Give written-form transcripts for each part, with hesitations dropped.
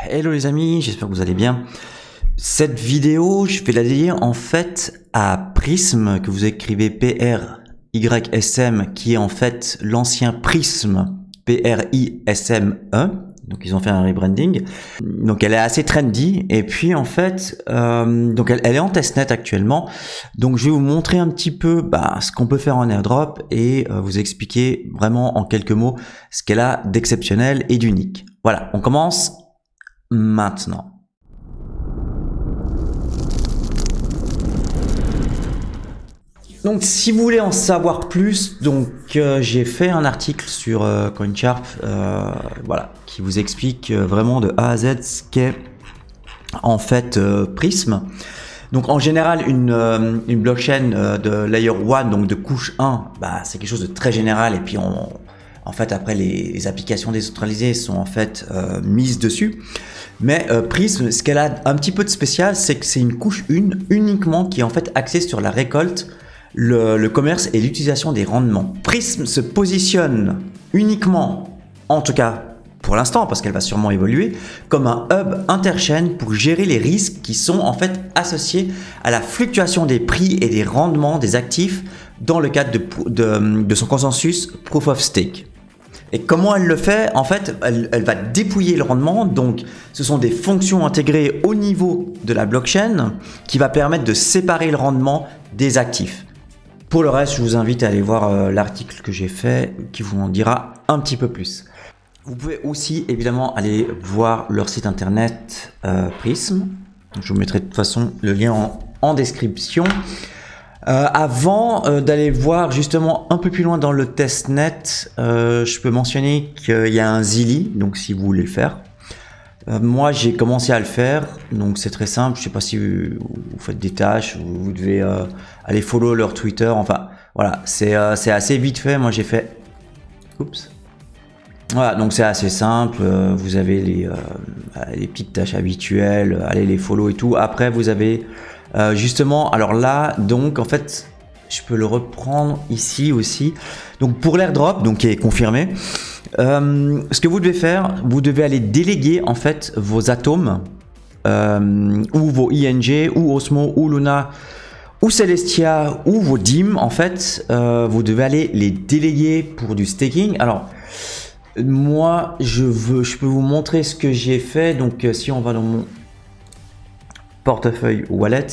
Hello les amis, j'espère que vous allez bien. Cette vidéo, je vais la dédier en fait à Prism, que vous écrivez P-R-Y-S-M, qui est en fait l'ancien Prism, P-R-I-S-M-E. Donc ils ont fait un rebranding. Donc elle est assez trendy. Et puis en fait, donc elle est en testnet actuellement. Donc je vais vous montrer un petit peu ce qu'on peut faire en airdrop et vous expliquer vraiment en quelques mots ce qu'elle a d'exceptionnel et d'unique. Voilà, on commence maintenant. Donc si vous voulez en savoir plus, donc j'ai fait un article sur CoinSharp, voilà, qui vous explique vraiment de A à Z ce qu'est en fait Prism. Donc en général une blockchain de layer 1, donc de couche 1, c'est quelque chose de très général et puis en fait après les applications décentralisées sont en fait mises dessus. Mais Prism, ce qu'elle a un petit peu de spécial, c'est que c'est une couche 1 uniquement qui est en fait axée sur la récolte, le commerce et l'utilisation des rendements. Prism se positionne uniquement, en tout cas pour l'instant, parce qu'elle va sûrement évoluer, comme un hub interchain pour gérer les risques qui sont en fait associés à la fluctuation des prix et des rendements des actifs dans le cadre de son consensus Proof of Stake. Et comment elle le fait? En fait, elle va dépouiller le rendement. Donc, ce sont des fonctions intégrées au niveau de la blockchain qui va permettre de séparer le rendement des actifs. Pour le reste, je vous invite à aller voir l'article que j'ai fait qui vous en dira un petit peu plus. Vous pouvez aussi évidemment aller voir leur site internet Prism. Je vous mettrai de toute façon le lien en description. Avant d'aller voir justement un peu plus loin dans le testnet, je peux mentionner qu'il y a un Zilli, donc si vous voulez le faire. Moi j'ai commencé à le faire, donc c'est très simple. Je sais pas si vous faites des tâches, vous devez aller follow leur Twitter, enfin voilà, c'est assez vite fait. Moi j'ai fait, oups. Voilà, donc c'est assez simple, vous avez les petites tâches habituelles, allez les follow et tout. Après vous avez justement, alors là, donc en fait, je peux le reprendre ici aussi. Donc pour l'airdrop, donc qui est confirmé, ce que vous devez faire, vous devez aller déléguer en fait vos atomes ou vos ING ou Osmo ou Luna ou Celestia ou vos DIM en fait, vous devez aller les déléguer pour du staking. Alors moi, je peux vous montrer ce que j'ai fait. Donc si on va dans mon portefeuille wallet,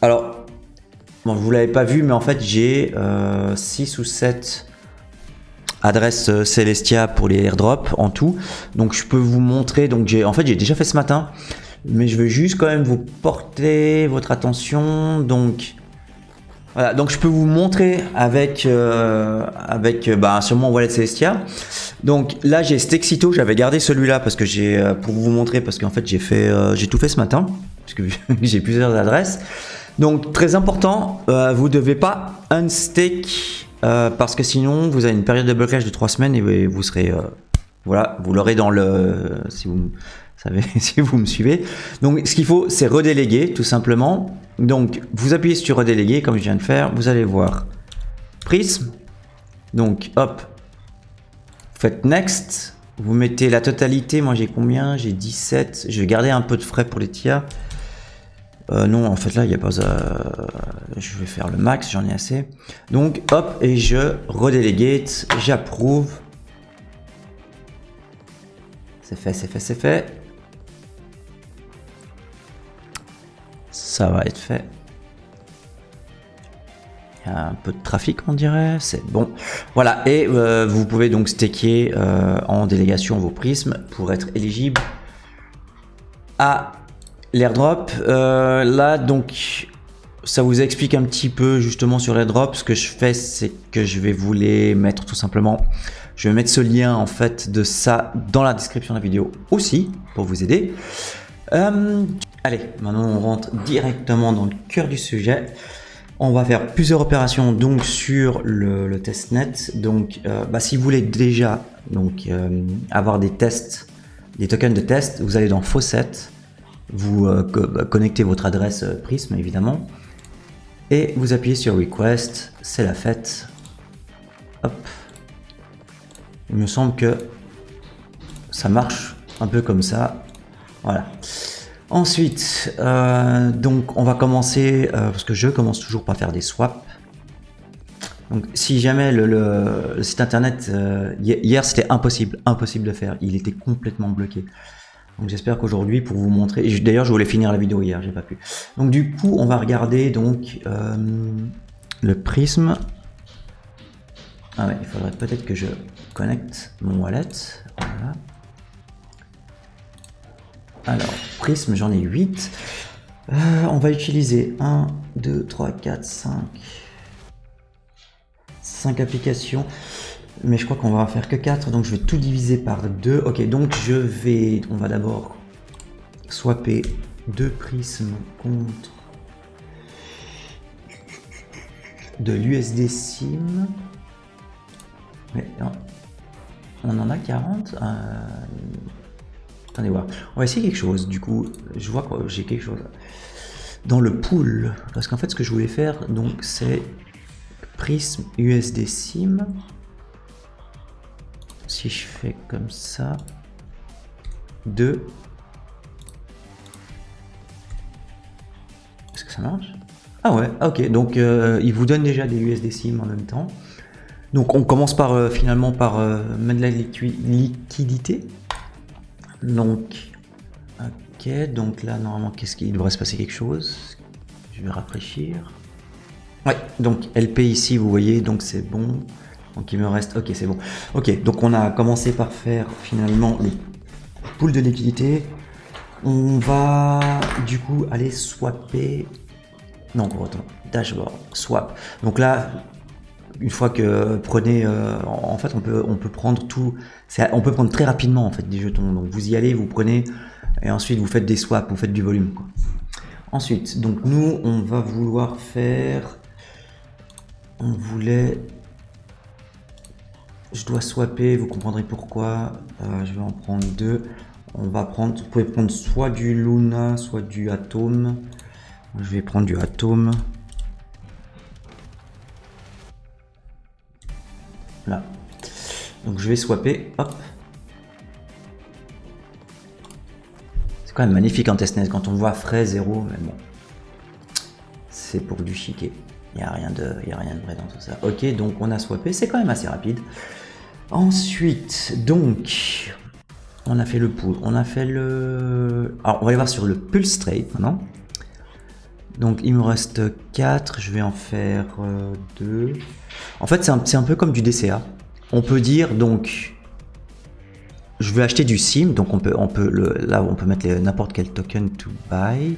alors bon, vous l'avez pas vu, mais en fait j'ai 6 ou 7 adresses Celestia pour les airdrops en tout. Donc je peux vous montrer, donc j'ai déjà fait ce matin, mais je veux juste quand même vous porter votre attention. Donc voilà, donc je peux vous montrer avec sur mon wallet Celestia. Donc là j'ai Stexito, j'avais gardé celui-là parce que pour vous montrer, parce qu'en fait j'ai tout fait ce matin parce que j'ai plusieurs adresses. Donc très important, vous devez pas unstake parce que sinon vous avez une période de blocage de 3 semaines et vous serez voilà, vous l'aurez dans le, si vous savez, si vous me suivez. Donc ce qu'il faut, c'est redéléguer tout simplement. Donc vous appuyez sur redéléguer comme je viens de faire, vous allez voir Prism. Donc hop, vous faites next, vous mettez la totalité. Moi j'ai combien? J'ai 17. Je vais garder un peu de frais pour les tiers. Non, en fait là il n'y a pas je vais faire le max, j'en ai assez. Donc hop, et je redélégate, j'approuve. C'est fait, c'est fait, c'est fait. Ça va être fait. Il y a un peu de trafic, on dirait. C'est bon. Voilà. Et vous pouvez donc staker en délégation vos prismes pour être éligible à l'airdrop. Là, donc, ça vous explique un petit peu justement sur l'airdrop. Ce que je fais, c'est que je vais vous les mettre tout simplement. Je vais mettre ce lien en fait de ça dans la description de la vidéo aussi pour vous aider. Allez, maintenant on rentre directement dans le cœur du sujet. On va faire plusieurs opérations donc sur le testnet. Donc, si vous voulez déjà donc avoir des tests, des tokens de test, vous allez dans Faucet, vous connectez votre adresse Prism évidemment, et vous appuyez sur Request. C'est la fête. Hop. Il me semble que ça marche un peu comme ça. Voilà. Ensuite, donc on va commencer, parce que je commence toujours par faire des swaps. Donc si jamais le site internet, hier c'était impossible de faire, il était complètement bloqué. Donc j'espère qu'aujourd'hui, pour vous montrer, d'ailleurs je voulais finir la vidéo hier, j'ai pas pu. Donc du coup on va regarder donc le prisme. Ah ouais, il faudrait peut-être que je connecte mon wallet. Voilà. Alors, prisme, j'en ai 8. On va utiliser 1, 2, 3, 4, 5 applications. Mais je crois qu'on va en faire que 4, donc je vais tout diviser par 2. Ok, donc on va d'abord swapper 2 prismes contre de l'USD SIM. Mais non, on en a 40. Attendez voir. On va essayer quelque chose. Du coup, je vois que j'ai quelque chose dans le pool. Parce qu'en fait, ce que je voulais faire, donc, c'est prisme USD SIM. Si je fais comme ça, 2. Est-ce que ça marche? Ah ouais, ok. Donc, il vous donne déjà des USD SIM en même temps. Donc, on commence par finalement par mettre de la liquidité. Donc, ok, donc là, normalement, qu'est-ce qu'il devrait se passer quelque chose? Je vais rafraîchir. Ouais, donc LP ici, vous voyez, donc c'est bon. Donc il me reste, ok, c'est bon. Ok, donc on a commencé par faire finalement le pool de liquidité. On va du coup aller swapper. Non, attends, dashboard, swap. Donc là, une fois que prenez, en fait, on peut prendre tout. On peut prendre très rapidement en fait des jetons. Donc vous y allez, vous prenez et ensuite vous faites des swaps, vous faites du volume, quoi. Ensuite, donc nous, on va vouloir faire. On voulait. Je dois swapper, vous comprendrez pourquoi. Je vais en prendre 2. On va prendre. Vous pouvez prendre soit du Luna, soit du Atom. Je vais prendre du Atom. Là. Donc je vais swapper, hop. C'est quand même magnifique en testnet quand on voit frais 0, mais bon. C'est pour du chiquet. Il n'y a rien de vrai dans tout ça. Ok, donc on a swappé, c'est quand même assez rapide. Ensuite, donc, on a fait le pool, on a fait le... Alors on va aller voir sur le pulse trade maintenant. Donc il me reste 4, je vais en faire 2. En fait c'est un peu comme du DCA. On peut dire donc je vais acheter du SIM, donc là on peut mettre n'importe quel token to buy.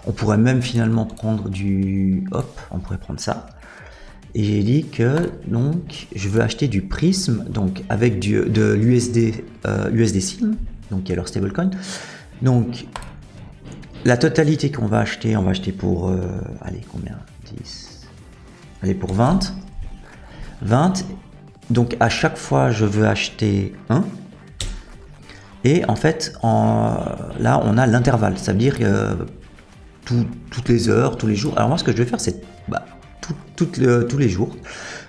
On pourrait même finalement prendre du hop, on pourrait prendre ça. Et j'ai dit que donc je veux acheter du prisme donc avec de l'USD USD SIM, donc qui est leur stablecoin. Donc la totalité qu'on va acheter, on va acheter pour allez combien 10. Allez pour 20. Donc à chaque fois je veux acheter 1. Et en fait là on a l'intervalle, ça veut dire que toutes les heures, tous les jours. Alors moi ce que je vais faire c'est tous les jours.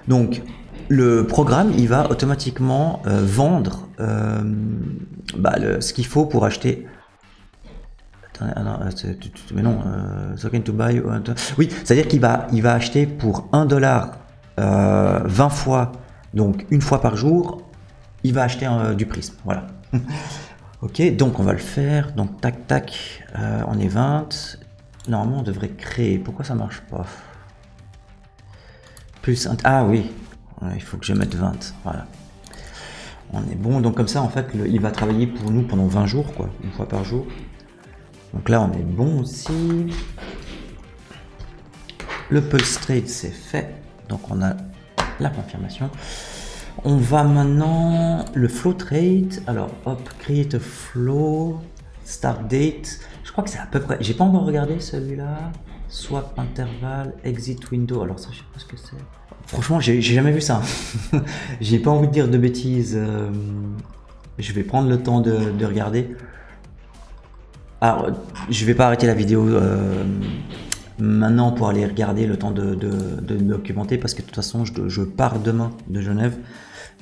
Donc le programme il va automatiquement vendre ce qu'il faut pour acheter. Mais non, token to buy. Oui, c'est-à-dire qu'il va acheter pour $1 20 fois, donc une fois par jour, il va acheter du prisme. Voilà. Ok, donc on va le faire. Donc tac tac, on est 20. Normalement on devrait créer. Pourquoi ça marche pas? Plus un... Ah oui, il faut que je mette 20. Voilà. On est bon. Donc comme ça en fait, il va travailler pour nous pendant 20 jours, quoi, une fois par jour. Donc là on est bon aussi. Le pulse trade c'est fait. Donc on a la confirmation. On va maintenant le flow trade. Alors hop, create a flow, start date. Je crois que c'est à peu près. J'ai pas encore regardé celui-là. Swap intervalle, exit window. Alors ça je sais pas ce que c'est. Franchement j'ai jamais vu ça. J'ai pas envie de dire de bêtises. Je vais prendre le temps de regarder. Alors je vais pas arrêter la vidéo maintenant pour aller regarder, le temps de me documenter, parce que de toute façon je pars demain de Genève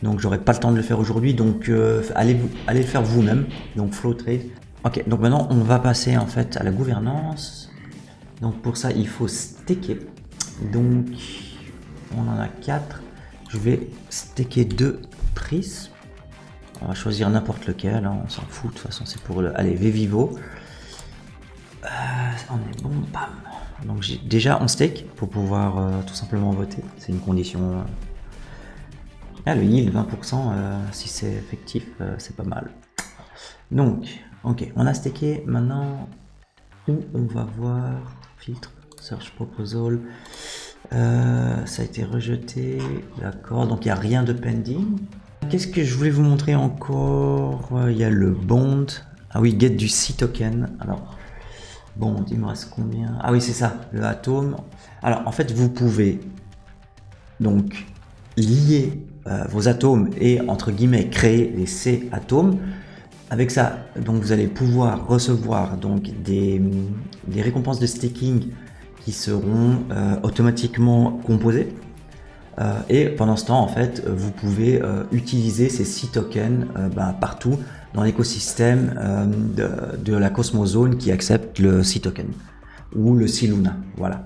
Donc j'aurai pas le temps de le faire aujourd'hui, donc allez le faire vous-même. Donc Flow Trade. Ok, donc maintenant on va passer en fait à la gouvernance. Donc pour ça il faut staker. Donc on en a 4. Je vais staker 2 prismes. On va choisir n'importe lequel, hein, on s'en fout, de toute façon c'est pour le... Allez, Vvivo. On est bon, bam. Donc déjà on stake pour pouvoir tout simplement voter, c'est une condition. Ah, le yield 20%, si c'est effectif, c'est pas mal. Donc, ok, on a staké, maintenant on va voir filtre, search proposal, ça a été rejeté, d'accord, donc il n'y a rien de pending. Qu'est-ce que je voulais vous montrer encore? Il y a le bond, ah oui, get du C token. Alors bon, il me reste combien? Ah oui, c'est ça, le atome. Alors en fait vous pouvez donc lier vos atomes et entre guillemets créer les C atomes. Avec ça, donc vous allez pouvoir recevoir donc des récompenses de staking qui seront automatiquement composées. Et pendant ce temps, en fait, vous pouvez utiliser ces 6 tokens partout dans l'écosystème de la Cosmos Zone qui accepte le C token ou le C Luna. Voilà.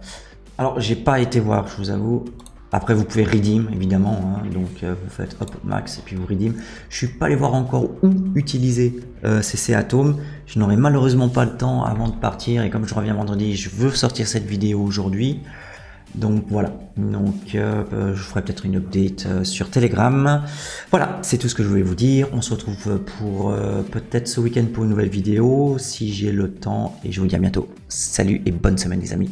Alors, j'ai pas été voir, je vous avoue. Après, vous pouvez redeem, évidemment. Hein, donc, vous faites hop max et puis vous redeem. Je suis pas allé voir encore où utiliser ces C atomes. Je n'aurai malheureusement pas le temps avant de partir. Et comme je reviens vendredi, je veux sortir cette vidéo aujourd'hui. Donc voilà, donc je ferai peut-être une update sur Telegram. Voilà, c'est tout ce que je voulais vous dire. On se retrouve pour peut-être ce week-end pour une nouvelle vidéo si j'ai le temps et je vous dis à bientôt. Salut et bonne semaine les amis.